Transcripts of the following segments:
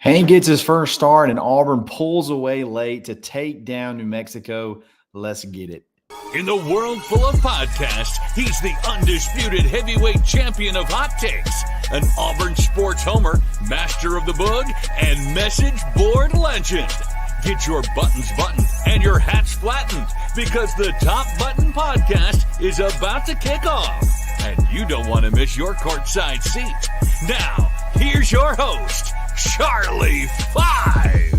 Hank gets his first start, and Auburn pulls away late to take down New Mexico. Let's get it. In the world full of podcasts, he's the undisputed heavyweight champion of hot takes, an Auburn sports homer, master of the boog, and message board legend. Get your buttons buttoned and your hats flattened because the Top Button Podcast is about to kick off. And you don't want to miss your courtside seat. Now, here's your host, Charlie Five.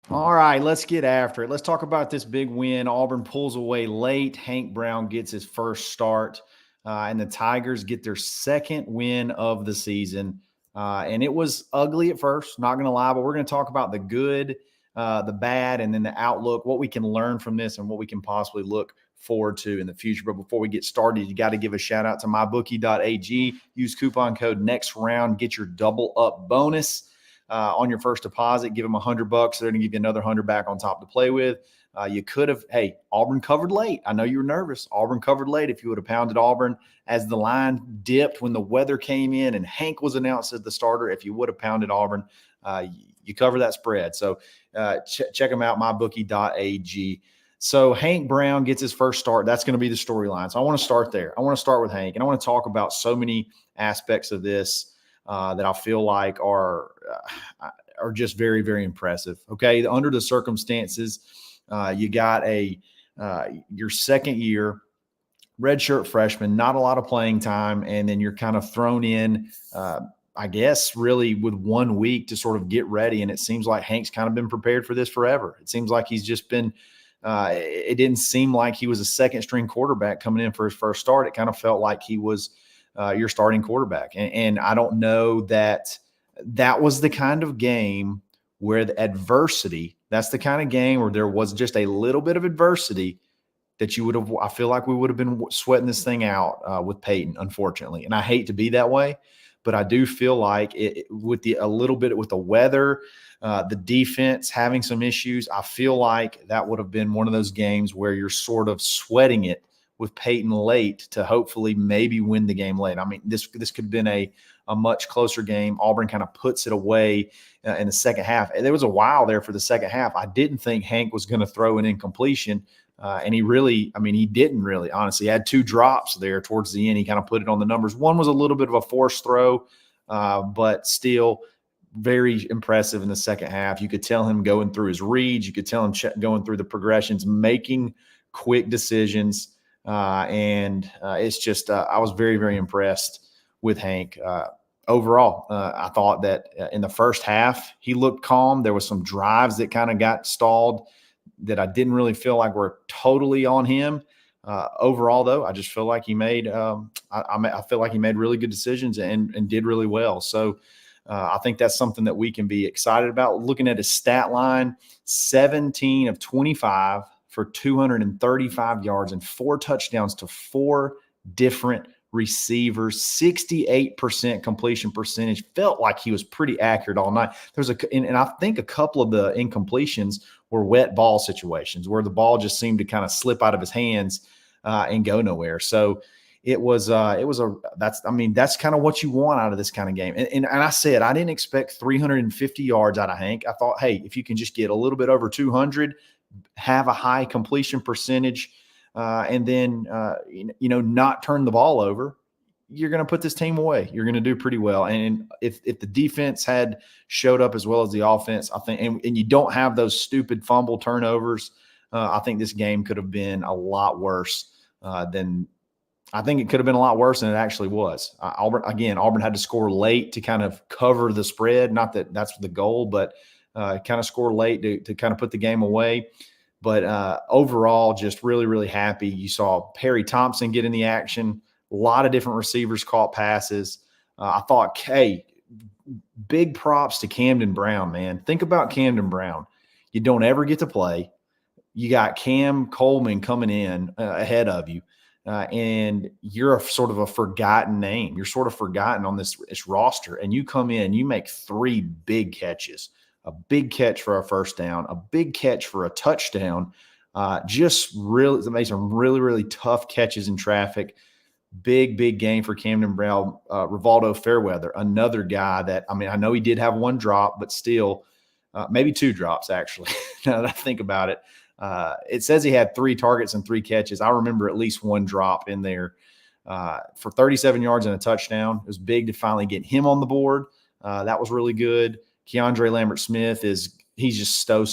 All right, let's get after it. Let's talk about this big win. Auburn pulls away late. Hank Brown gets his first start, and the Tigers get their second win of the season. And it was ugly at first, not going to lie, but we're going to talk about the good, the bad, and then the outlook, what we can learn from this and what we can possibly look forward to in the future. But before we get started, you got to give a shout out to mybookie.ag. Use coupon code NEXTROUND, get your double up bonus on your first deposit. Give them $100. They're going to give you another 100 back on top to play with. You could have, Auburn covered late. I know you were nervous. Auburn covered late. If you would have pounded Auburn as the line dipped when the weather came in and Hank was announced as the starter, if you would have pounded Auburn, you cover that spread. So check them out, mybookie.ag. So Hank Brown gets his first start. That's going to be the storyline. So I want to start there. I want to start with Hank, and I want to talk about so many aspects of this that I feel like are just very, very impressive. Okay, under the circumstances, you got your second year redshirt freshman, not a lot of playing time, and then you're kind of thrown in, I guess, really with 1 week to sort of get ready. And it seems like Hank's kind of been prepared for this forever. It seems like he's just been. It didn't seem like he was a second string quarterback coming in for his first start. It kind of felt like he was your starting quarterback. And I don't know that was the kind of game where the adversity, that's the kind of game where there was just a little bit of adversity that you would have, I feel like we would have been sweating this thing out with Peyton, unfortunately. And I hate to be that way, but I do feel like with a little bit with the weather, the defense having some issues, I feel like that would have been one of those games where you're sort of sweating it with Peyton late to hopefully maybe win the game late. I mean, this could have been a much closer game. Auburn kind of puts it away in the second half. And there was a while there for the second half. I didn't think Hank was going to throw an incompletion. And he didn't really, honestly. He had two drops there towards the end. He kind of put it on the numbers. One was a little bit of a forced throw, but still very impressive in the second half. You could tell him going through his reads. You could tell him going through the progressions, making quick decisions. And it's just I was very, very impressed with Hank. Overall, I thought that in the first half, he looked calm. There was some drives that kind of got stalled that I didn't really feel like were totally on him. Overall, though, I just feel like he made I feel like he made really good decisions and did really well. So I think that's something that we can be excited about. Looking at his stat line, 17 of 25 for 235 yards and 4 touchdowns to 4 different receivers, 68% completion percentage. Felt like he was pretty accurate all night. And I think a couple of the incompletions were wet ball situations where the ball just seemed to kind of slip out of his hands and go nowhere. So that's kind of what you want out of this kind of game. And I said, I didn't expect 350 yards out of Hank. I thought, hey, if you can just get a little bit over 200, have a high completion percentage, and then, not turn the ball over, you're going to put this team away. You're going to do pretty well. And if the defense had showed up as well as the offense, I think, and you don't have those stupid fumble turnovers, I think this game could have been a lot worse than I think it could have been a lot worse than it actually was. Auburn had to score late to kind of cover the spread. Not that that's the goal, but kind of score late to kind of put the game away. But overall, just really, really happy. You saw Perry Thompson get in the action. A lot of different receivers caught passes. I thought, hey, big props to Camden Brown, man. Think about Camden Brown. You don't ever get to play. You got Cam Coleman coming in ahead of you, and you're sort of a forgotten name. You're sort of forgotten on this roster, and you come in, you make 3 big catches. A big catch for a first down, a big catch for a touchdown. Just really made some really, really tough catches in traffic. big game for Camden Brown. Rivaldo Fairweather, another guy that, I mean, I know he did have one drop, but still maybe two drops actually. Now that I think about it, it says he had 3 targets and 3 catches. I remember at least one drop in there for 37 yards and a touchdown. It was big to finally get him on the board. That was really good. Keandre Lambert-Smith he's just so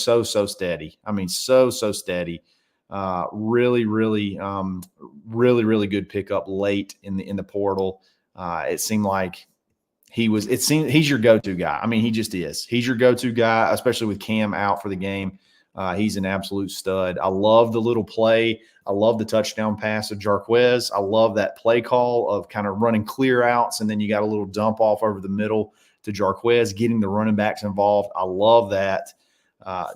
steady. I mean, so steady. Really good pickup late in the portal. It seemed like he's your go-to guy. I mean, he just is. He's your go-to guy, especially with Cam out for the game. He's an absolute stud. I love the little play. I love the touchdown pass of Jarquez. I love that play call of kind of running clear outs, and then you got a little dump off over the middle to Jarquez, getting the running backs involved. I love that.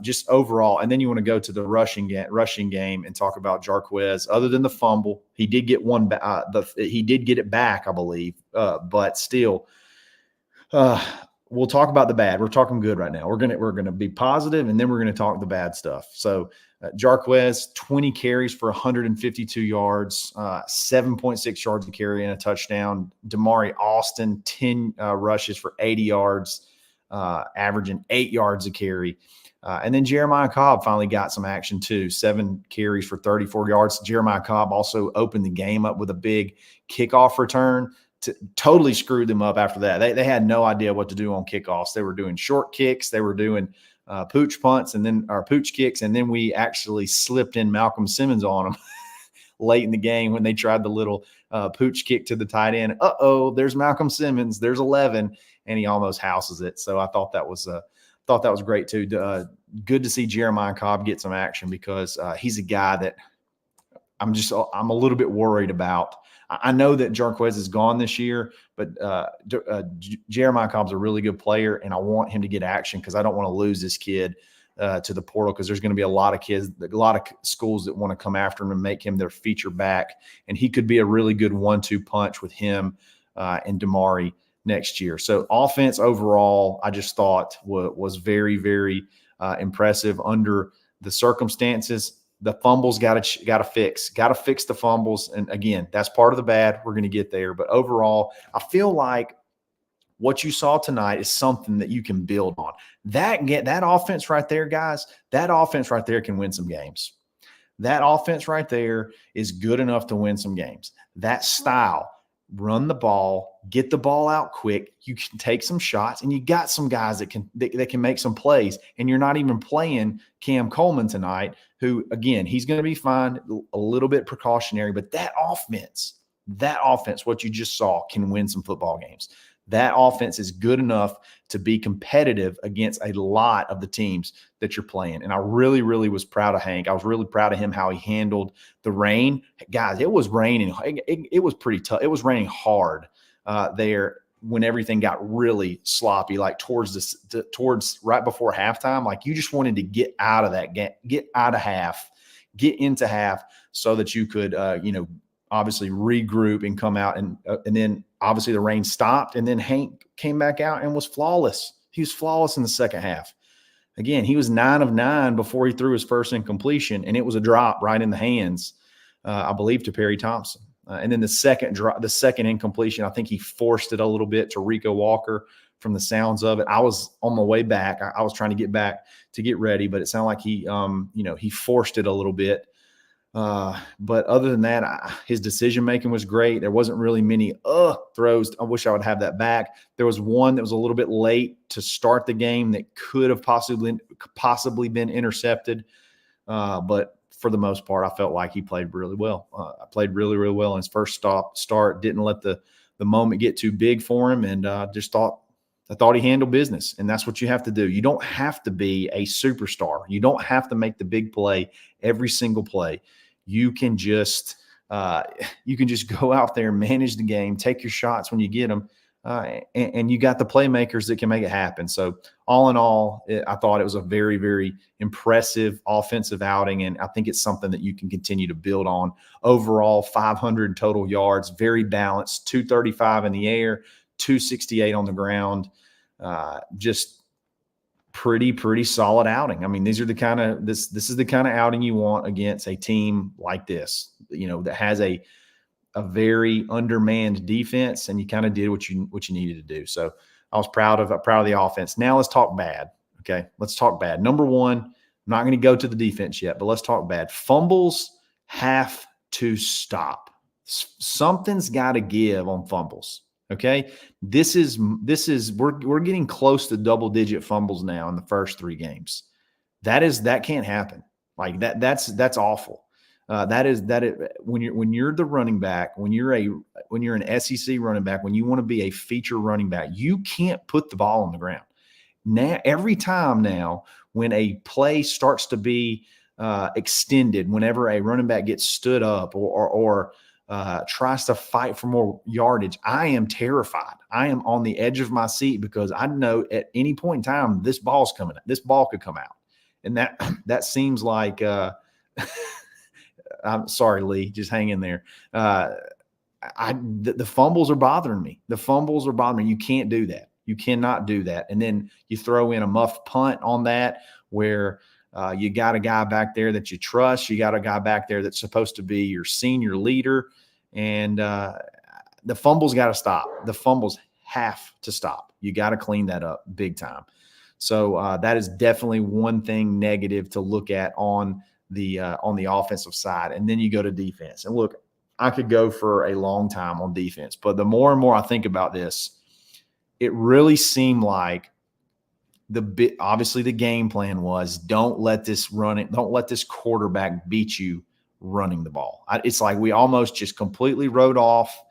Just overall, and then you want to go to the rushing game and talk about Jarquez. Other than the fumble, he did get one. He did get it back, I believe, but still. We'll talk about the bad. We're talking good right now. We're gonna be positive, and then we're gonna talk the bad stuff. So, Jarquez, 20 carries for 152 yards, 7.6 yards a carry and a touchdown. Damari Austin, 10 rushes for 80 yards, averaging 8 yards a carry. And then Jeremiah Cobb finally got some action too, 7 carries for 34 yards. Jeremiah Cobb also opened the game up with a big kickoff return. Totally screwed them up after that. They had no idea what to do on kickoffs. They were doing short kicks. They were doing pooch punts pooch kicks. And then we actually slipped in Malcolm Simmons on them late in the game when they tried the little pooch kick to the tight end. There's Malcolm Simmons. There's 11, and he almost houses it. So I thought that was great too. Good to see Jeremiah Cobb get some action because he's a guy that I'm a little bit worried about. I know that Jarquez is gone this year, but Jeremiah Cobb's a really good player, and I want him to get action because I don't want to lose this kid to the portal because there's going to be a lot of schools that want to come after him and make him their feature back, and he could be a really good 1-2 punch with him and Damari next year. So offense overall, I just thought was very, very impressive under the circumstances. The fumbles got to fix the fumbles. And again, that's part of the bad. We're going to get there. But overall, I feel like what you saw tonight is something that you can build on. That offense right there, guys, that offense right there can win some games. That offense right there is good enough to win some games. That style, run the ball, get the ball out quick. You can take some shots, and you got some guys that can make some plays. And you're not even playing Cam Coleman tonight, who, again, he's going to be fine, a little bit precautionary. But that offense, what you just saw, can win some football games. That offense is good enough to be competitive against a lot of the teams that you're playing. And I really, really was proud of Hank. I was really proud of him, how he handled the rain. Guys, it was raining. It was pretty tough. It was raining hard there when everything got really sloppy, like towards right before halftime. Like you just wanted to get out of that game, get into half so that you could, obviously regroup and come out. And then obviously the rain stopped, and then Hank came back out and was flawless. He was flawless in the second half. Again, he was 9 of 9 before he threw his first incompletion, and it was a drop right in the hands, I believe, to Perry Thompson. And then the second incompletion, I think he forced it a little bit to Rico Walker from the sounds of it. I was on my way back. I was trying to get back to get ready, but it sounded like he forced it a little bit. But other than that, his decision-making was great. There wasn't really many throws. I wish I would have that back. There was one that was a little bit late to start the game that could have possibly been intercepted. But for the most part, I felt like he played really well. I played really, really well in his first start. Didn't let the moment get too big for him, and I thought he handled business, and that's what you have to do. You don't have to be a superstar. You don't have to make the big play every single play. You can just go out there, manage the game, take your shots when you get them, and you got the playmakers that can make it happen. So all in all, I thought it was a very, very impressive offensive outing, and I think it's something that you can continue to build on. Overall, 500 total yards, very balanced, 235 in the air, 268 on the ground. Just pretty solid outing. I mean, this is the kind of outing you want against a team like this, that has a a very undermanned defense, and you kind of did what you needed to do. So I was proud of the offense. Now let's talk bad. Okay, let's talk bad. Number one, I'm not going to go to the defense yet, but let's talk bad. Fumbles have to stop. Something's got to give on fumbles. Okay, we're getting close to double-digit fumbles now in the first 3 games. That can't happen. Like that's awful. When you're the running back, when you're an SEC running back, when you want to be a feature running back, you can't put the ball on the ground. Now, every time now, when a play starts to be extended, whenever a running back gets stood up or tries to fight for more yardage, I am terrified. I am on the edge of my seat because I know at any point in time this ball's coming. This ball could come out, and that seems like. I'm sorry, Lee. Just hang in there. The fumbles are bothering me. The fumbles are bothering me. You can't do that. You cannot do that. And then you throw in a muffed punt on that where you got a guy back there that you trust. You got a guy back there that's supposed to be your senior leader. And the fumbles got to stop. The fumbles have to stop. You got to clean that up big time. So that is definitely one thing negative to look at on the offensive side. And then you go to defense. And look, I could go for a long time on defense, but the more and more I think about this, it really seemed like obviously the game plan was don't let this quarterback beat you running the ball. It's like we almost just completely wrote off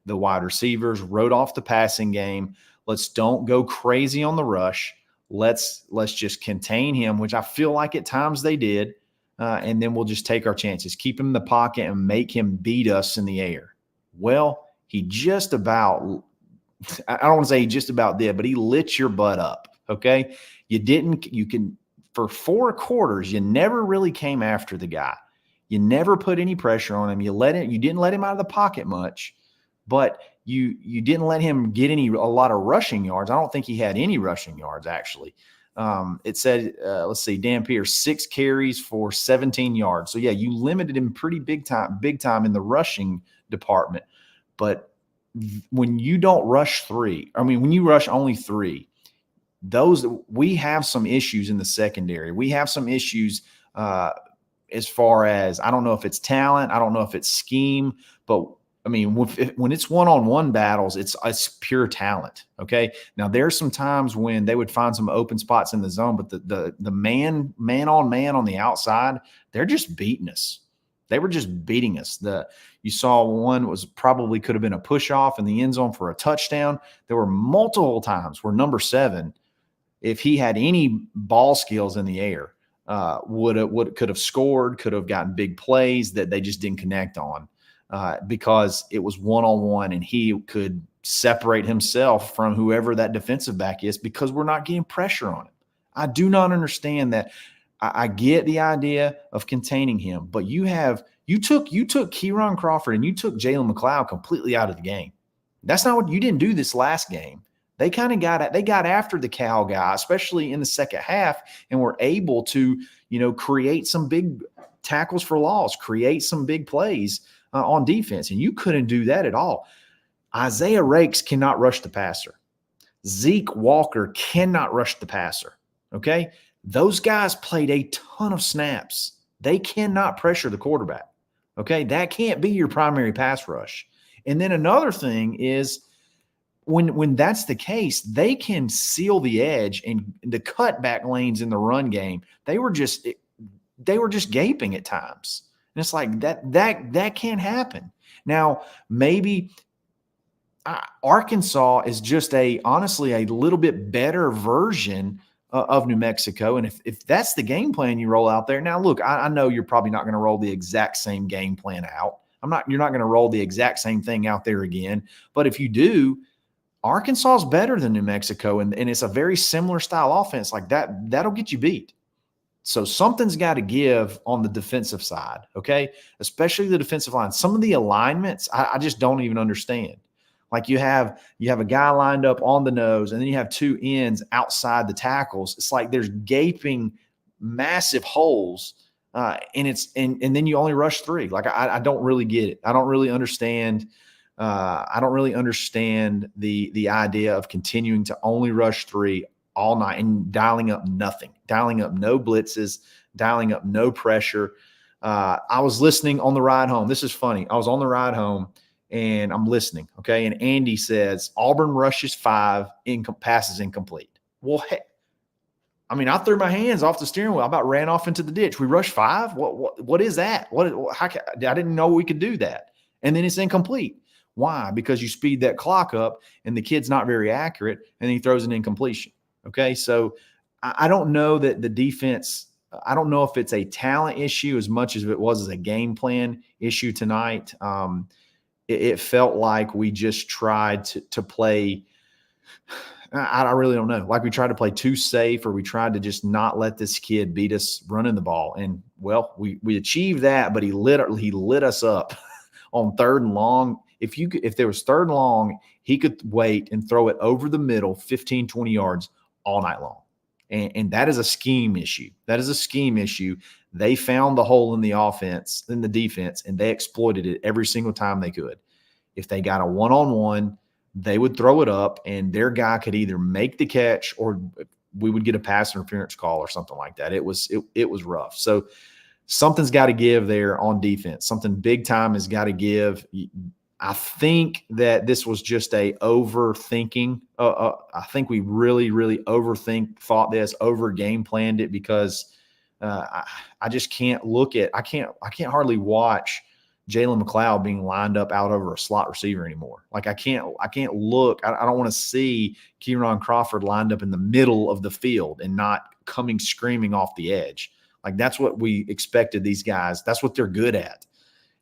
the wide receivers, wrote off the passing game. Let's don't go crazy on the rush. Let's just contain him, which I feel like at times they did. And then we'll just take our chances, keep him in the pocket and make him beat us in the air. Well, he just about – I don't want to say he just about did, but he lit your butt up, okay? For 4 quarters, you never really came after the guy. You never put any pressure on him. You didn't let him out of the pocket much, but you didn't let him get a lot of rushing yards. I don't think he had any rushing yards, actually. It said, let's see, Dan Pierce, 6 carries for 17 yards. So, yeah, you limited him pretty big time in the rushing department. But when you don't rush when you rush only 3, we have some issues in the secondary. We have some issues as far as, I don't know if it's talent. I don't know if it's scheme, but I mean, when it's one-on-one battles, it's pure talent. Okay. Now there's some times when they would find some open spots in the zone, but the man on man on the outside, they're just beating us. They were just beating us. You saw one could have been a push off in the end zone for a touchdown. There were multiple times where number 7, if he had any ball skills in the air, could have scored, could have gotten big plays that they just didn't connect on. Because it was one-on-one and he could separate himself from whoever that defensive back is because we're not getting pressure on him. I do not understand that. I get the idea of containing him, but you took Kieron Crawford and you took Jalen McLeod completely out of the game. That's not what you didn't do this last game. They kind of got after the Cal guy, especially in the second half, and were able to, create some big tackles for loss, create some big plays on defense, and you couldn't do that at all. Isaiah Rakes cannot rush the passer. Zeke Walker cannot rush the passer, okay? Those guys played a ton of snaps. They cannot pressure the quarterback, okay? That can't be your primary pass rush. And then another thing is when that's the case, they can seal the edge, and the cutback lanes in the run game, they were just gaping at times. And it's like that can't happen. Now, maybe Arkansas is just honestly a little bit better version of New Mexico. And if that's the game plan you roll out there, now look, I know you're probably not going to roll the exact same game plan out. You're not going to roll the exact same thing out there again. But if you do, Arkansas is better than New Mexico, and it's a very similar style offense. Like that'll get you beat. So something's got to give on the defensive side, okay? Especially the defensive line. Some of the alignments, I just don't even understand. Like you have a guy lined up on the nose, and then you have 2 ends outside the tackles. It's like there's gaping, massive holes And then you only rush 3. Like, I don't really get it. I don't really understand. I don't really understand the idea of continuing to only rush 3 all night and dialing up nothing, dialing up no blitzes, dialing up no pressure. I was listening on the ride home. This is funny. I was on the ride home and I'm listening. Okay. And Andy says Auburn rushes 5, passes incomplete. Well, hey, I mean, I threw my hands off the steering wheel. I about ran off into the ditch. We rushed 5. What is that? I didn't know we could do that. And then it's incomplete. Why? Because you speed that clock up and the kid's not very accurate and he throws an incompletion. Okay. So I don't know that the defense, I don't know if it's a talent issue as much as it was as a game plan issue tonight. It felt like we just tried to play. I really don't know. Like we tried to play too safe, or we tried to just not let this kid beat us running the ball. And well, we achieved that, but he lit us up on 3rd and long. If there was 3rd and long, he could wait and throw it over the middle, 15, 20 yards all night long. And that is a scheme issue. That is a scheme issue. They found the hole in the offense, in the defense, and they exploited it every single time they could. If they got a one-on-one, they would throw it up, and their guy could either make the catch or we would get a pass interference call or something like that. It was rough. So something's got to give there on defense. Something big time has got to give. I think that this was just a overthinking. I think we really, really thought this, over game planned it, because I just can't look at. I can't hardly watch Jalen McLeod being lined up out over a slot receiver anymore. Like I can't look. I don't want to see Kieran Crawford lined up in the middle of the field and not coming screaming off the edge. Like that's what we expected these guys. That's what they're good at.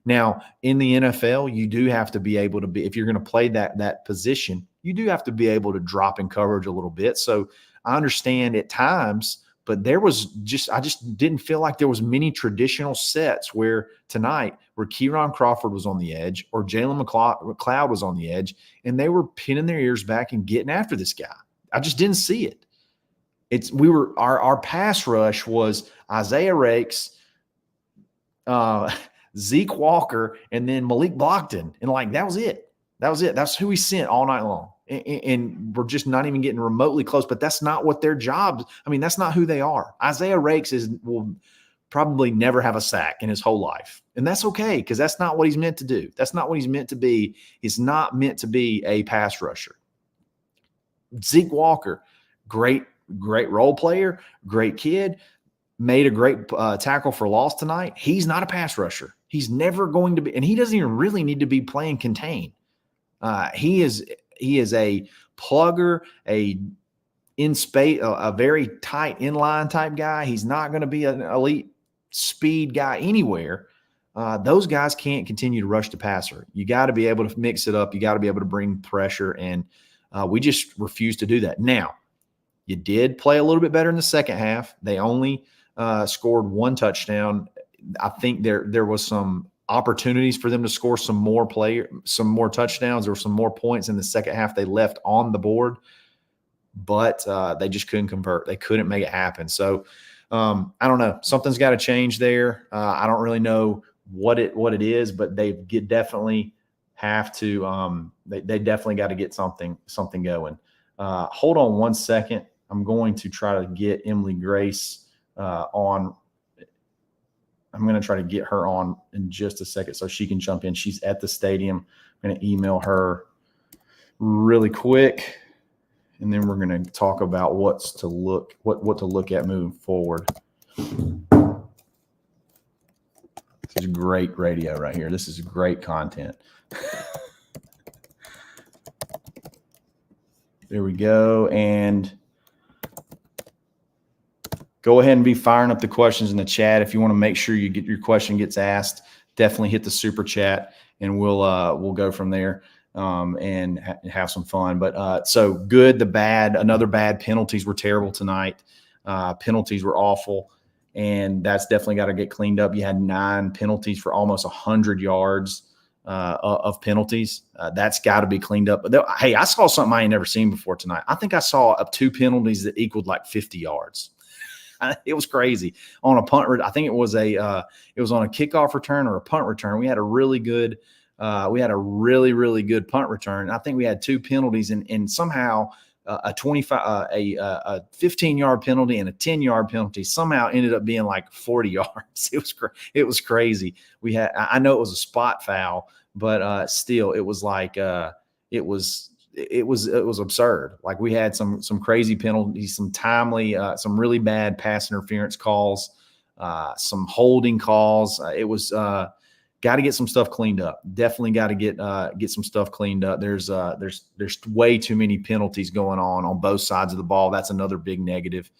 Now, in the NFL, you do have to be able to be, if you're going to play that position, you do have to be able to drop in coverage a little bit. So I understand at times, but I just didn't feel like there was many traditional sets where Kieran Crawford was on the edge or Jalen McLeod was on the edge, and they were pinning their ears back and getting after this guy. I just didn't see it. Our pass rush was Isaiah Rakes, Zeke Walker, and then Malik Blockton. And like, that was it. That's who we sent all night long. And we're just not even getting remotely close, but that's not what their jobs. I mean, that's not who they are. Isaiah Rakes will probably never have a sack in his whole life. And that's okay, because that's not what he's meant to do. That's not what he's meant to be. He's not meant to be a pass rusher. Zeke Walker, great role player, great kid, made a great tackle for loss tonight. He's not a pass rusher. He's never going to be, and he doesn't even really need to be playing contain. He is a plugger, a in space, a very tight inline type guy. He's not going to be an elite speed guy anywhere. Those guys can't continue to rush the passer. You got to be able to mix it up. You got to be able to bring pressure, and we just refuse to do that. Now, you did play a little bit better in the second half. They only scored 1 touchdown. I think there was some opportunities for them to score some more touchdowns or some more points in the second half. They left on the board, but they just couldn't convert. They couldn't make it happen. So I don't know. Something's got to change there. I don't really know what it is, but they definitely have to. They definitely got to get something going. Hold on 1 second. I'm going to try to get Emily Grace on. I'm going to try to get her on in just a second so she can jump in. She's at the stadium. I'm going to email her really quick, and then we're going to talk about what to look at moving forward. This is great radio right here. This is great content. There we go. And go ahead and be firing up the questions in the chat. If you want to make sure your question gets asked, definitely hit the super chat, and we'll go from there and have some fun. But so good, the bad. Another bad. Penalties were terrible tonight. Penalties were awful, and that's definitely got to get cleaned up. You had 9 penalties for almost 100 yards of penalties. That's got to be cleaned up. But hey, I saw something I ain't never seen before tonight. I think I saw up 2 penalties that equaled like 50 yards. it was crazy on a punt. I think it was it was on a kickoff return or a punt return. We had a really good really good punt return. I think we had 2 penalties, and somehow a 15-yard penalty and a 10-yard penalty somehow ended up being like 40 yards. It was crazy. I know it was a spot foul, but still it was like it was absurd. Like, we had some crazy penalties, some timely, some really bad pass interference calls, some holding calls. It was got to get some stuff cleaned up. Definitely got to get some stuff cleaned up. There's way too many penalties going on both sides of the ball. That's another big negative.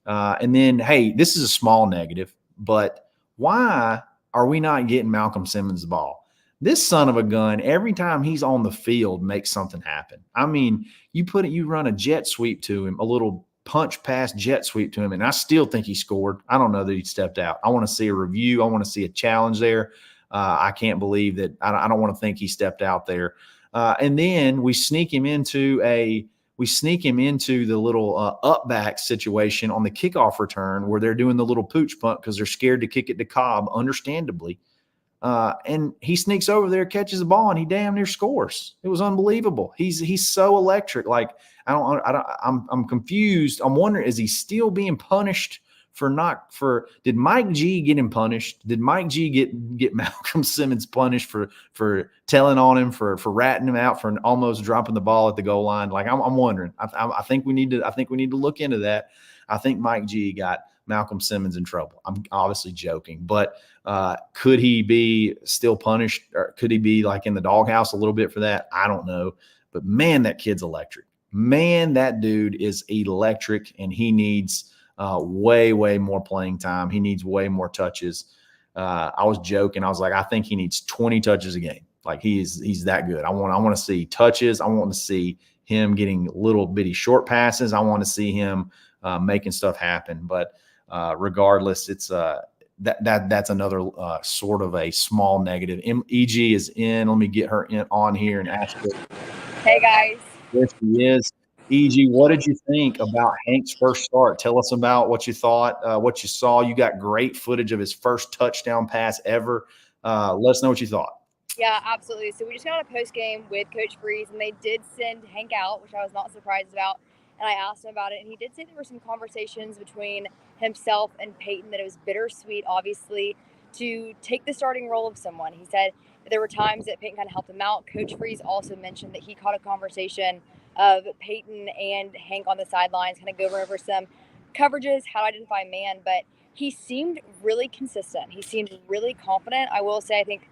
And then, hey, this is a small negative, but why are we not getting Malcolm Simmons the ball? This son of a gun, every time he's on the field, makes something happen. I mean, you run a jet sweep to him, a little punch pass jet sweep to him, and I still think he scored. I don't know that he stepped out. I want to see a review. I want to see a challenge there. I can't believe that. I don't want to think he stepped out there. And then we sneak him into the little up back situation on the kickoff return where they're doing the little pooch punt because they're scared to kick it to Cobb, understandably. And he sneaks over there, catches the ball, and he damn near scores. It was unbelievable. He's so electric. Like, I'm confused. I'm wondering, is he still being punished did Mike G get him punished? Did Mike G get Malcolm Simmons punished for telling on him, for ratting him out, for almost dropping the ball at the goal line? Like, I'm wondering. I think we need to look into that. I think Mike G got Malcolm Simmons in trouble. I'm obviously joking, but could he be still punished, or could he be like in the doghouse a little bit for that? I don't know. But man, that kid's electric. Man, that dude is electric, and he needs way more playing time. He needs way more touches. I was joking. I was like, I think he needs 20 touches a game. Like, he's that good. I want to see touches. I want to see him getting little bitty short passes. I want to see him making stuff happen. But regardless, it's that's another sort of a small negative. EG is in. Let me get her on here and ask her. Hey guys. There she is. EG, what did you think about Hank's first start? Tell us about what you thought, what you saw. You got great footage of his first touchdown pass ever. Let us know what you thought. Yeah, absolutely. So we just got a post game with Coach Freeze, and they did send Hank out, which I was not surprised about. And I asked him about it, and he did say there were some conversations between himself and Peyton, that it was bittersweet, obviously, to take the starting role of someone. He said that there were times that Peyton kind of helped him out. Coach Freeze also mentioned that he caught a conversation of Peyton and Hank on the sidelines, kind of going over some coverages, how to identify man, but he seemed really consistent. He seemed really confident. I will say, I think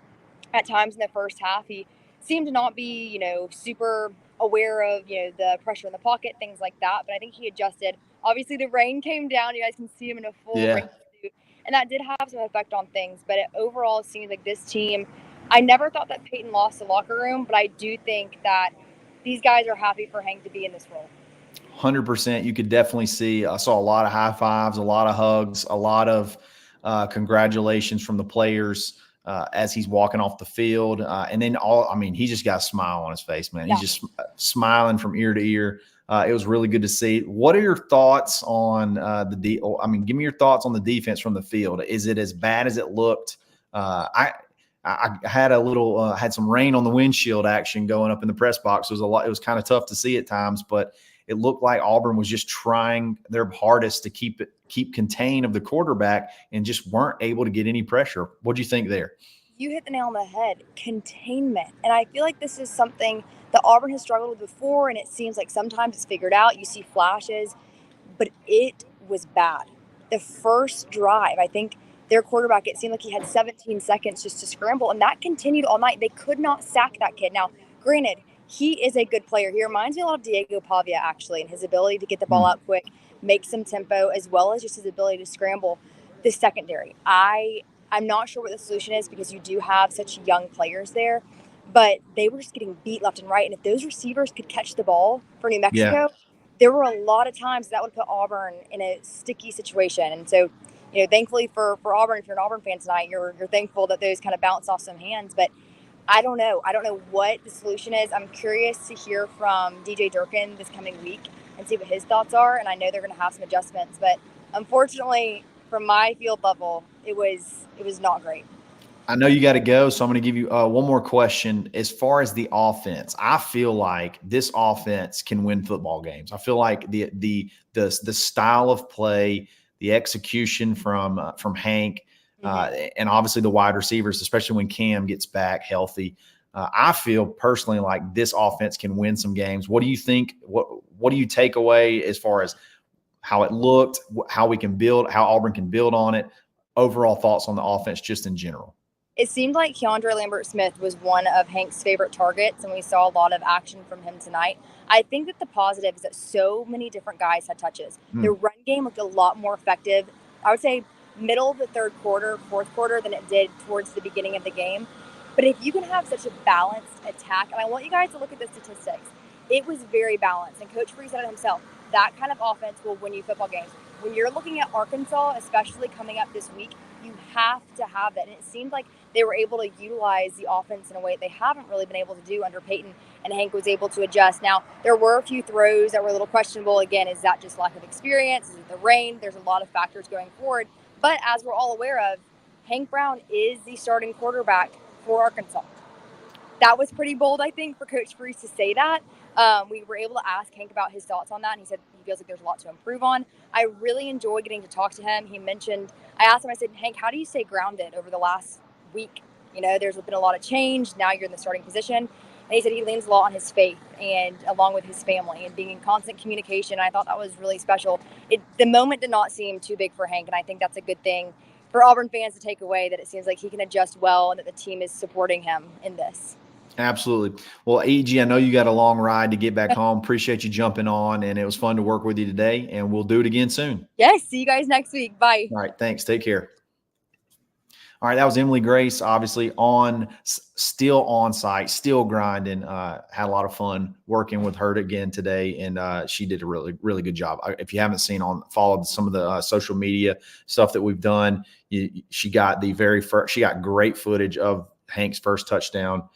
at times in the first half, he seemed to not be, super aware of, the pressure in the pocket, things like that. But I think he adjusted. Obviously, the rain came down. You guys can see him in a full rain suit. And that did have some effect on things. But overall, it seems like this team, I never thought that Peyton lost the locker room, but I do think that these guys are happy for Hank to be in this role. 100%. You could definitely see. I saw a lot of high fives, a lot of hugs, a lot of congratulations from the players as he's walking off the field. And then he just got a smile on his face, man. Yeah. He's just smiling from ear to ear. It was really good to see. What are your thoughts on give me your thoughts on the defense from the field. Is it as bad as it looked? I had had some rain on the windshield action going up in the press box. It was kind of tough to see at times, but it looked like Auburn was just trying their hardest to keep contain of the quarterback and just weren't able to get any pressure. What do you think there? You hit the nail on the head. Containment. And I feel like this is something that Auburn has struggled with before, and it seems like sometimes it's figured out. You see flashes, but it was bad. The first drive, I think their quarterback, it seemed like he had 17 seconds just to scramble, and that continued all night. They could not sack that kid. Now, granted, he is a good player. He reminds me a lot of Diego Pavia, actually, and his ability to get the ball out quick, make some tempo, as well as just his ability to scramble the secondary. I'm not sure what the solution is because you do have such young players there, but they were just getting beat left and right. And if those receivers could catch the ball for New Mexico, there were a lot of times that would put Auburn in a sticky situation. And so, thankfully for Auburn, if you're an Auburn fan tonight, you're thankful that those kind of bounce off some hands. But I don't know. I don't know what the solution is. I'm curious to hear from DJ Durkin this coming week and see what his thoughts are. And I know they're going to have some adjustments, but Unfortunately, from my field level, it was not great. I know you got to go, so I'm going to give you one more question. As far as the offense, I feel like this offense can win football games. I feel like the style of play, the execution from Hank, and obviously the wide receivers, especially when Cam gets back healthy. I feel personally like this offense can win some games. What do you think? What do you take away as far as how it looked, how we can build, how Auburn can build on it? Overall thoughts on the offense, just in general. It seemed like Keandre Lambert-Smith was one of Hank's favorite targets, and we saw a lot of action from him tonight. I think that the positive is that so many different guys had touches. The run game looked a lot more effective, I would say middle of the third quarter, fourth quarter, than it did towards the beginning of the game. But if you can have such a balanced attack, and I want you guys to look at the statistics, it was very balanced. And Coach Free said it himself, that kind of offense will win you football games. When you're looking at Arkansas, especially coming up this week, you have to have that. And it seemed like they were able to utilize the offense in a way they haven't really been able to do under Peyton, and Hank was able to adjust. Now, there were a few throws that were a little questionable. Again, is that just lack of experience? Is it the rain? There's a lot of factors going forward. But as we're all aware of, Hank Brown is the starting quarterback for Arkansas. That was pretty bold, I think, for Coach Freeze to say that. We were able to ask Hank about his thoughts on that, and he said he feels like there's a lot to improve on. I really enjoy getting to talk to him. He mentioned, I asked him, I said, Hank, how do you stay grounded over the last week? You know, there's been a lot of change. Now you're in the starting position. And he said he leans a lot on his faith and along with his family and being in constant communication. I thought that was really special. The moment did not seem too big for Hank, and I think that's a good thing for Auburn fans to take away, that it seems like he can adjust well and that the team is supporting him in this. Absolutely. Well, EG, I know you got a long ride to get back home. Appreciate you jumping on, and it was fun to work with you today, and we'll do it again soon. Yes, see you guys next week. Bye. All right, thanks. Take care. All right, that was Emily Grace, obviously still on site, still grinding. Had a lot of fun working with her again today, and she did a really, really good job. If you haven't followed some of the social media stuff that we've done, she got she got great footage of Hank's first touchdown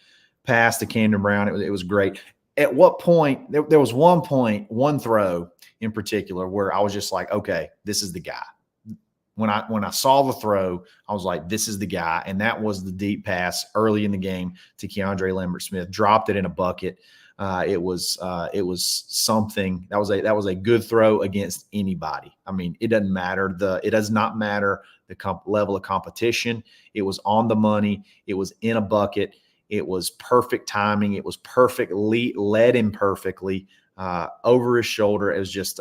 pass to Camden Brown. It was great. At what point, there was one throw in particular where I was just like, okay, this is the guy. When I saw the throw, I was like, this is the guy. And that was the deep pass early in the game to Keandre Lambert-Smith. Dropped it in a bucket. It was something that was a good throw against anybody. I mean, it doesn't matter. It does not matter the level of competition. It was on the money. It was in a bucket. It was perfect timing. It was perfectly led him perfectly over his shoulder. It was just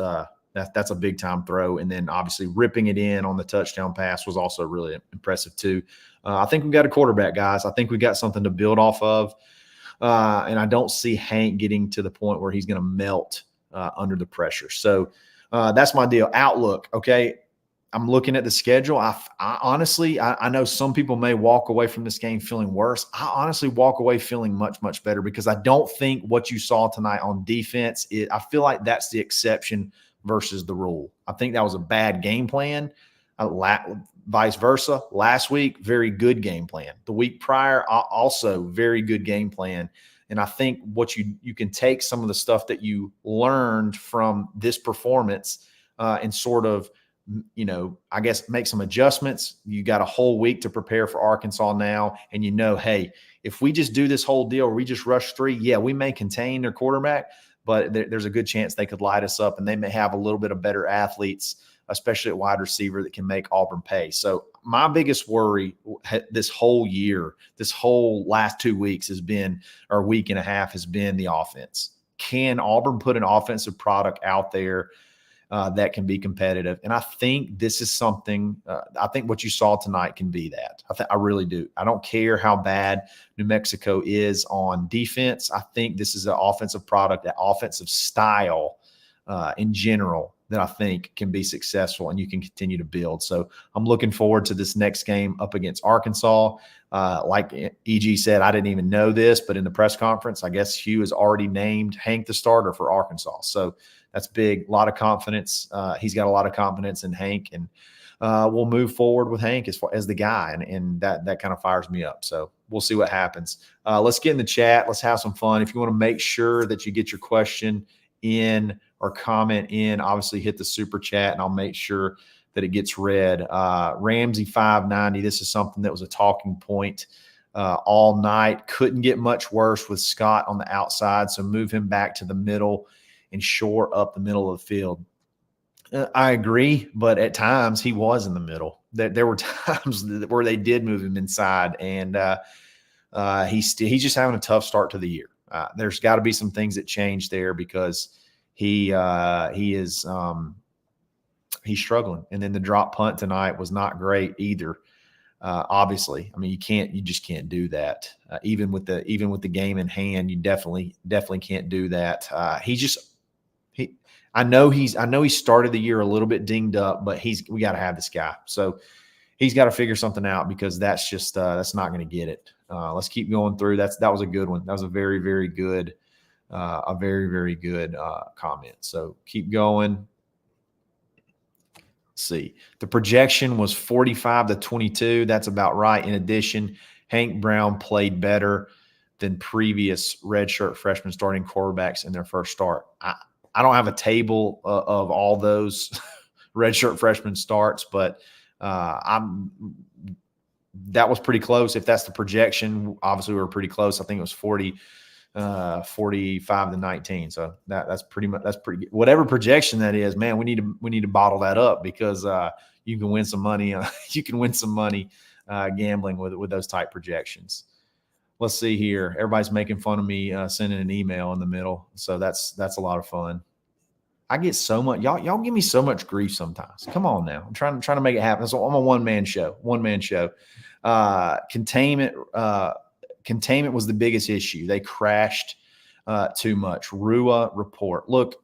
that's a big time throw. And then obviously ripping it in on the touchdown pass was also really impressive too. I think we've got a quarterback, guys. I think we've got something to build off of. And I don't see Hank getting to the point where he's going to melt under the pressure. So that's my deal. Outlook. Okay. I'm looking at the schedule. I honestly, I know some people may walk away from this game feeling worse. I honestly walk away feeling much, much better because I don't think what you saw tonight on defense, I feel like that's the exception versus the rule. I think that was a bad game plan. Vice versa. Last week, very good game plan. The week prior, also very good game plan. And I think what you can take some of the stuff that you learned from this performance and sort of, I guess make some adjustments. You got a whole week to prepare for Arkansas now. And hey, if we just do this whole deal, we just rush 3, yeah, we may contain their quarterback, but there's a good chance they could light us up, and they may have a little bit of better athletes, especially at wide receiver, that can make Auburn pay. So my biggest worry this whole year, this whole last 2 weeks week and a half has been the offense. Can Auburn put an offensive product out there that can be competitive? And I think this is something, I think what you saw tonight can be that. I really do. I don't care how bad New Mexico is on defense. I think this is an offensive product, an offensive style in general that I think can be successful and you can continue to build. So I'm looking forward to this next game up against Arkansas. Like EG said, I didn't even know this, but in the press conference, I guess Hugh has already named Hank the starter for Arkansas. So that's big, a lot of confidence. He's got a lot of confidence in Hank, and we'll move forward with Hank as the guy, and that kind of fires me up. So we'll see what happens. Let's get in the chat. Let's have some fun. If you want to make sure that you get your question in or comment in, obviously hit the super chat, and I'll make sure that it gets read. Ramsey 590. This is something that was a talking point all night. Couldn't get much worse with Scott on the outside, so move him back to the middle and shore up the middle of the field. I agree, but at times he was in the middle. There were times where they did move him inside, and he's just having a tough start to the year. There's got to be some things that change there because he's struggling. And then the drop punt tonight was not great either. Obviously, I mean, you just can't do that. Even with the game in hand, you definitely can't do that. I know he started the year a little bit dinged up, but we got to have this guy. So he's got to figure something out because that's just that's not going to get it. Let's keep going through. That was a good one. That was a very, very good, very good comment. So keep going. Let's see. The projection was 45-22. That's about right. In addition, Hank Brown played better than previous redshirt freshmen starting quarterbacks in their first start. I don't have a table of all those redshirt freshman starts, but that was pretty close. If that's the projection, obviously we were pretty close. I think it was 45-19. So that's pretty good. Whatever projection that is, man, we need to bottle that up because you can win some money. You can win some money gambling with those type projections. Let's see here. Everybody's making fun of me sending an email in the middle. So that's a lot of fun. I get so much, y'all give me so much grief sometimes. Come on now. I'm trying to make it happen. So I'm a one-man show. Containment was the biggest issue. They crashed too much. Rua report. Look,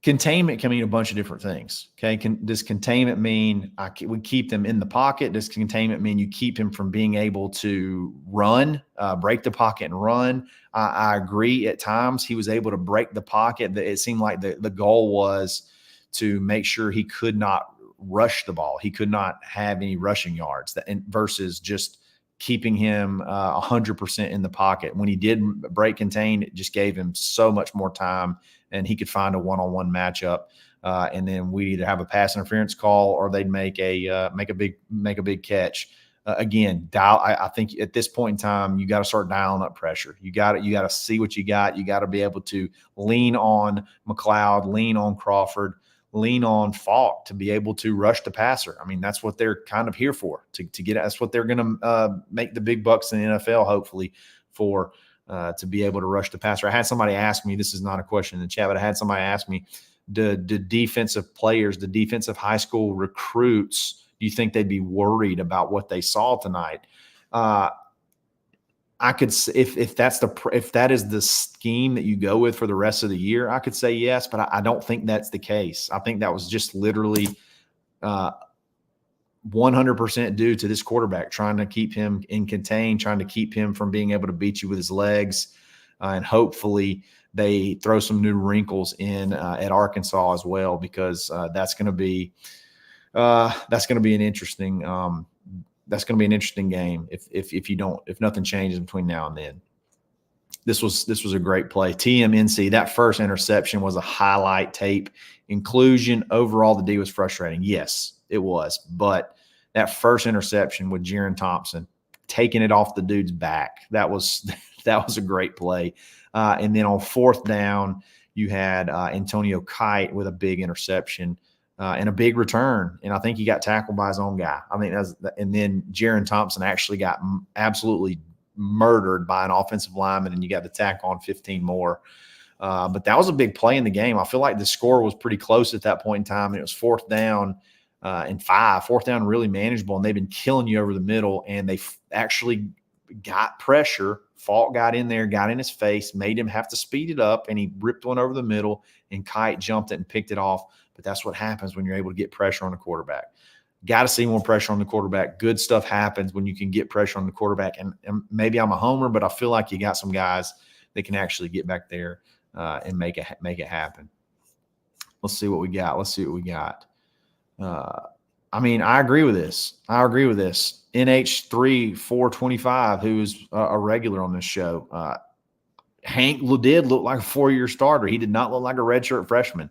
containment can mean a bunch of different things. Okay. Does containment mean we keep them in the pocket? Does containment mean you keep him from being able to run, break the pocket and run? I agree. At times he was able to break the pocket. It seemed like the goal was to make sure he could not rush the ball. He could not have any rushing yards versus just keeping him 100% in the pocket. When he did break contain, it just gave him so much more time and he could find a one-on-one matchup. And then we either have a pass interference call or they'd make a big catch. Again, I think at this point in time, you got to start dialing up pressure. You got to see what you got. You got to be able to lean on McLeod, lean on Crawford, lean on Falk to be able to rush the passer. I mean, that's what they're kind of here for, to get. That's what they're going to make the big bucks in the NFL, hopefully, for to be able to rush the passer. I had somebody ask me, this is not a question in the chat, but I had somebody ask me, the defensive players, the defensive high school recruits, do you think they'd be worried about what they saw tonight? I could, if that is the scheme that you go with for the rest of the year, I could say yes, but I don't think that's the case. I think that was just literally 100% due to this quarterback trying to keep him in contain, trying to keep him from being able to beat you with his legs, and hopefully they throw some new wrinkles in at Arkansas as well, because that's going to be an interesting. That's going to be an interesting game if nothing changes between now and then. This was a great play. TMNC, that first interception was a highlight tape inclusion. Overall, the D was frustrating. Yes, it was. But that first interception with Jaron Thompson, taking it off the dude's back, that was a great play. And then on fourth down, you had Antonio Kite with a big interception. And a big return, and I think he got tackled by his own guy. I mean, and then Jaron Thompson actually got absolutely murdered by an offensive lineman, and you got the tack on 15 more. But that was a big play in the game. I feel like the score was pretty close at that point in time, and it was fourth down and 5. Fourth down really manageable, and they've been killing you over the middle, and they actually got pressure. Falk got in there, got in his face, made him have to speed it up, and he ripped one over the middle, and Kite jumped it and picked it off. But that's what happens when you're able to get pressure on the quarterback. Got to see more pressure on the quarterback. Good stuff happens when you can get pressure on the quarterback. And maybe I'm a homer, but I feel like you got some guys that can actually get back there and make it happen. Let's see what we got. I mean, I agree with this. NH3425, who is a regular on this show, Hank did look like a 4-year starter. He did not look like a redshirt freshman.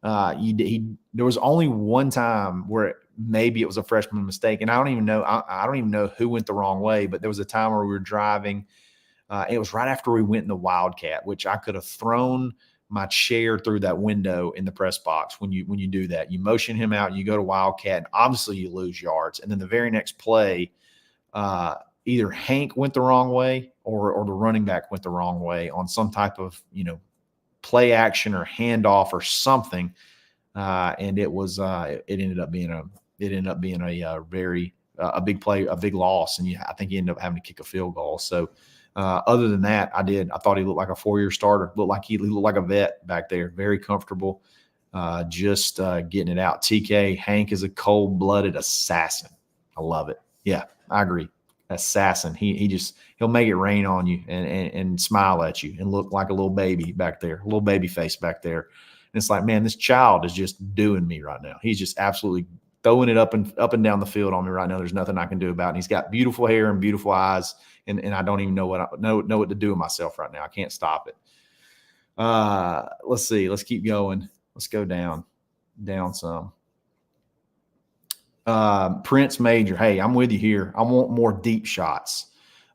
There was only one time where maybe it was a freshman mistake, and I don't even know. I don't even know who went the wrong way, but there was a time where we were driving. It was right after we went in the Wildcat, which I could have thrown my chair through that window in the press box. When you do that, you motion him out, you go to Wildcat, and obviously you lose yards. And then the very next play, either Hank went the wrong way or the running back went the wrong way on some type of play action or handoff or something. And it ended up being a very big play, a big loss, and I think he ended up having to kick a field goal. So other than that, I thought he looked like a 4-year starter. He looked like a vet back there, very comfortable, just getting it out. TK, Hank is a cold-blooded assassin. I love it. Yeah, I agree. Assassin. He'll make it rain on you and smile at you and look like a little baby back there, a little baby face back there. And it's like, man, this child is just doing me right now. He's just absolutely throwing it up and down the field on me right now. There's nothing I can do about it. And he's got beautiful hair and beautiful eyes, and I don't even know what to do with myself right now. I can't stop it. Let's see. Let's keep going. Let's go down some. Prince Major, hey, I'm with you here. I want more deep shots.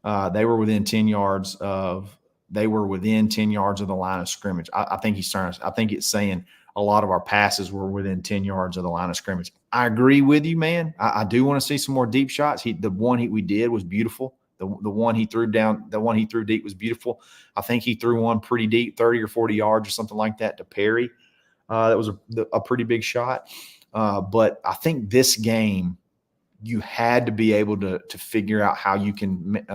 They were within 10 yards of the line of scrimmage. I think it's saying a lot of our passes were within 10 yards of the line of scrimmage. I agree with you, man. I do want to see some more deep shots. The one we did was beautiful. The one he threw deep was beautiful. I think he threw one pretty deep, 30 or 40 yards or something like that to Perry. That was a pretty big shot. But I think this game, you had to be able to figure out how you can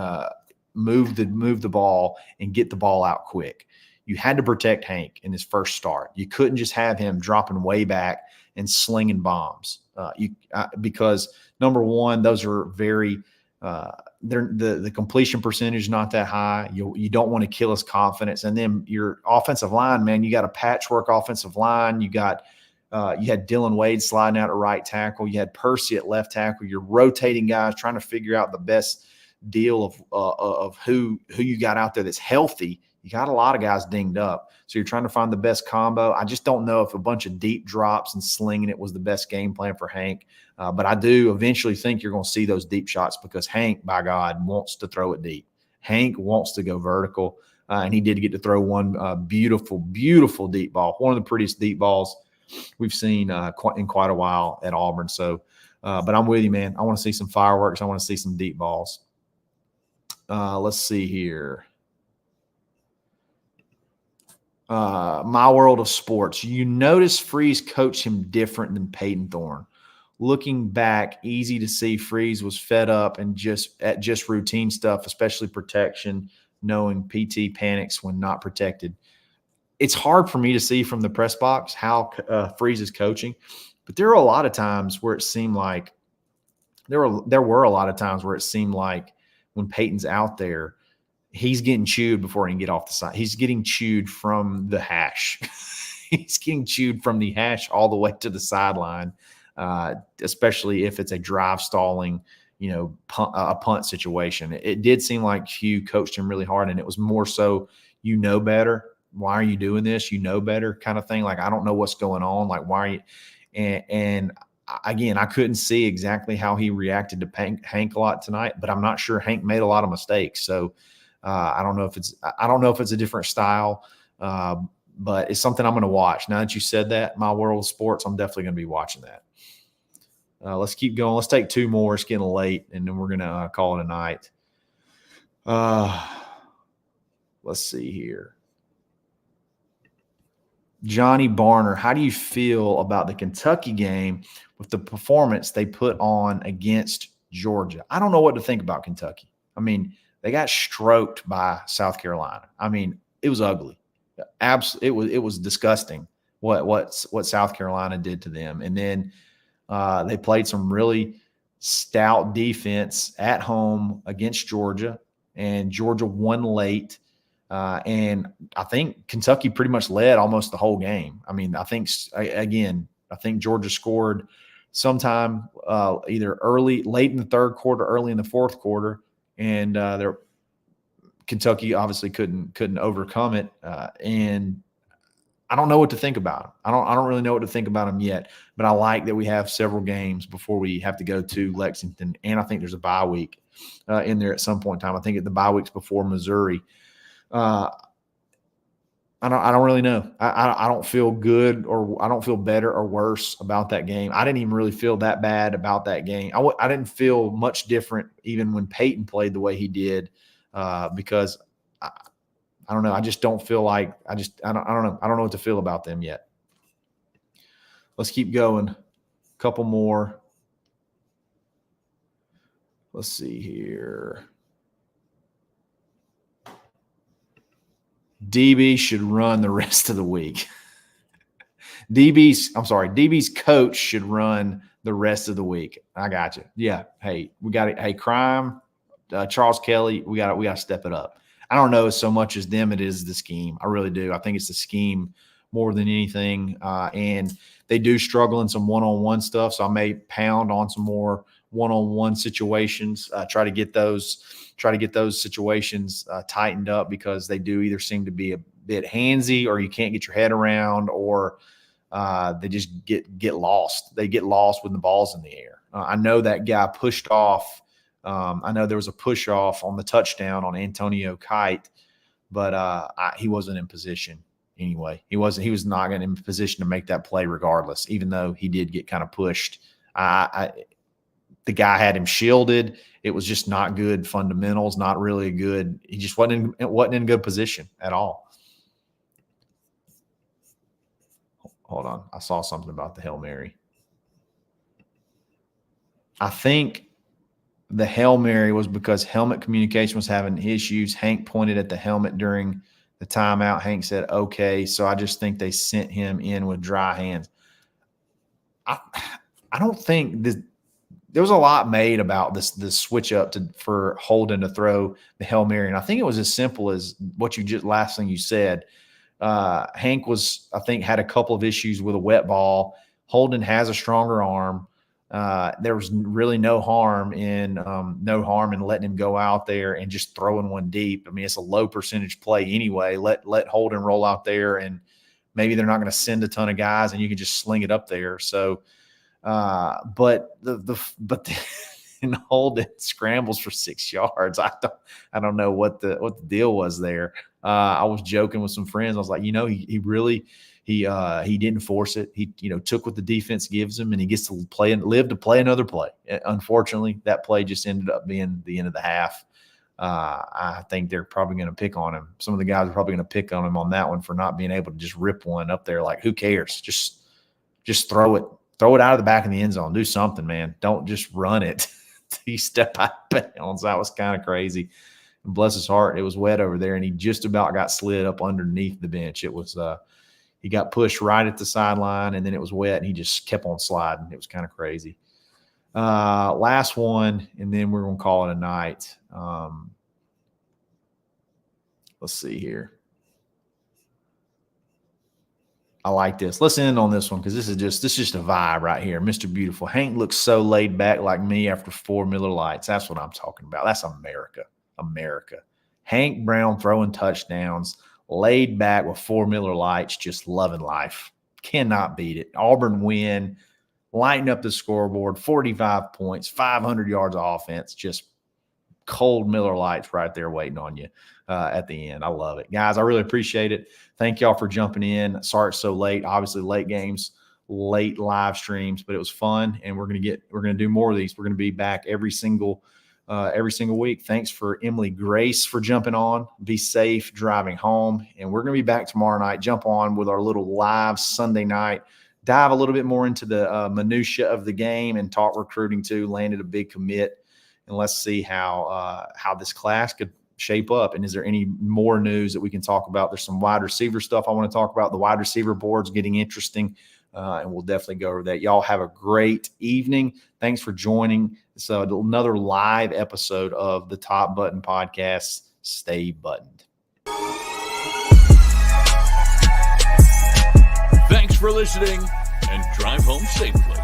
move the ball and get the ball out quick. You had to protect Hank in his first start. You couldn't just have him dropping way back and slinging bombs. Because number one, those are very the completion percentage is not that high. You don't want to kill his confidence. And then your offensive line, man, you got a patchwork offensive line. You had Dylan Wade sliding out at right tackle. You had Percy at left tackle. You're rotating guys, trying to figure out the best deal of who you got out there that's healthy. You got a lot of guys dinged up, so you're trying to find the best combo. I just don't know if a bunch of deep drops and slinging it was the best game plan for Hank. But I do eventually think you're going to see those deep shots because Hank, by God, wants to throw it deep. Hank wants to go vertical, and he did get to throw one beautiful, beautiful deep ball, one of the prettiest deep balls we've seen in quite a while at Auburn. So, but I'm with you, man. I want to see some fireworks. I want to see some deep balls. Let's see here. My World of Sports. You notice Freeze coached him different than Peyton Thorne. Looking back, easy to see Freeze was fed up and just routine stuff, especially protection, knowing PT panics when not protected. It's hard for me to see from the press box how Freeze is coaching, but there are a lot of times where it seemed like there were a lot of times where it seemed like when Peyton's out there, he's getting chewed before he can get off the side. He's getting chewed from the hash. He's getting chewed from the hash all the way to the sideline, especially if it's a drive stalling, a punt situation. It did seem like Hugh coached him really hard, and it was more so, better. Why are you doing this? Better kind of thing. Like, I don't know what's going on. Like, why are you? And again, I couldn't see exactly how he reacted to Hank a lot tonight, but I'm not sure Hank made a lot of mistakes. So I don't know if it's a different style, but it's something I'm going to watch. Now that you said that, My World of Sports, I'm definitely going to be watching that. Let's keep going. Let's take two more. It's getting late, and then we're going to call it a night. Let's see here. Johnny Barner, how do you feel about the Kentucky game with the performance they put on against Georgia? I don't know what to think about Kentucky. I mean, they got stroked by South Carolina. I mean, it was ugly. Absolutely, it was disgusting what South Carolina did to them. And then they played some really stout defense at home against Georgia, and Georgia won late. And I think Kentucky pretty much led almost the whole game. I mean, I think Georgia scored sometime either late in the third quarter, early in the fourth quarter, and Kentucky obviously couldn't overcome it. And I don't know what to think about him. I don't really know what to think about him yet, but I like that we have several games before we have to go to Lexington, and I think there's a bye week in there at some point in time. I think at the bye weeks before Missouri. I don't really know. I don't feel good, or I don't feel better or worse about that game. I didn't even really feel that bad about that game. I didn't feel much different even when Peyton played the way he did, because I don't know. I just don't feel like I don't know. I don't know what to feel about them yet. Let's keep going. A couple more. Let's see here. DB should run the rest of the week. DB's coach should run the rest of the week. I got you. Yeah. Hey, we got it. Hey, crime, Charles Kelly, we got to step it up. I don't know so much as them. It is the scheme. I really do. I think it's the scheme more than anything. And they do struggle in some one-on-one stuff. So I may pound on some more one-on-one situations, try to get those situations tightened up, because they do either seem to be a bit handsy, or you can't get your head around, or they just get lost. They get lost when the ball's in the air. I know that guy pushed off. I know there was a push off on the touchdown on Antonio Kite, but he wasn't in position anyway. He was not going in position to make that play regardless, even though he did get kind of pushed. The guy had him shielded. It was just not good fundamentals, not really good. He just wasn't in good position at all. Hold on. I saw something about the Hail Mary. I think the Hail Mary was because helmet communication was having issues. Hank pointed at the helmet during the timeout. Hank said, okay. So I just think they sent him in with dry hands. I don't think this. There was a lot made about this switch up for Holden to throw the Hail Mary. And I think it was as simple as what last thing you said. Hank I think had a couple of issues with a wet ball. Holden has a stronger arm. There was really no harm in letting him go out there and just throwing one deep. I mean, it's a low percentage play anyway. Let Holden roll out there, and maybe they're not going to send a ton of guys, and you can just sling it up there. So, but and Holden scrambles for 6 yards. I don't know what the deal was there. I was joking with some friends. I was like, he really didn't force it. He took what the defense gives him, and he gets to live to play another play. Unfortunately, that play just ended up being the end of the half. I think they're probably going to pick on him. Some of the guys are probably going to pick on him on that one for not being able to just rip one up there. Like, who cares? Just throw it. Throw it out of the back of the end zone. Do something, man. Don't just run it till you step out of bounds. That was kind of crazy. And bless his heart, it was wet over there, and he just about got slid up underneath the bench. It was he got pushed right at the sideline, and then it was wet, and he just kept on sliding. It was kind of crazy. Last one, and then we're going to call it a night. Let's see here. I like this. Let's end on this one, because this is just a vibe right here. Mr. Beautiful. Hank looks so laid back like me after 4 Miller Lights. That's what I'm talking about. That's America. Hank Brown throwing touchdowns, laid back with 4 Miller Lights, just loving life. Cannot beat it. Auburn win, lighting up the scoreboard, 45 points, 500 yards of offense, just cold Miller Lights right there waiting on you at the end. I love it. Guys, I really appreciate it. Thank y'all for jumping in. Sorry it's so late. Obviously, late games, late live streams, but it was fun, and we're gonna do more of these. We're gonna be back every single week. Thanks for Emily Grace for jumping on. Be safe driving home, and we're gonna be back tomorrow night. Jump on with our little live Sunday night. Dive a little bit more into the minutia of the game and talk recruiting too. Landed a big commit, and let's see how this class could shape up. And is there any more news that we can talk about? There's some wide receiver stuff I want to talk about. The wide receiver board's getting interesting, and we'll definitely go over that. Y'all have a great evening. Thanks for joining. So another live episode of the Top Button Podcast. Stay buttoned. Thanks for listening, and drive home safely.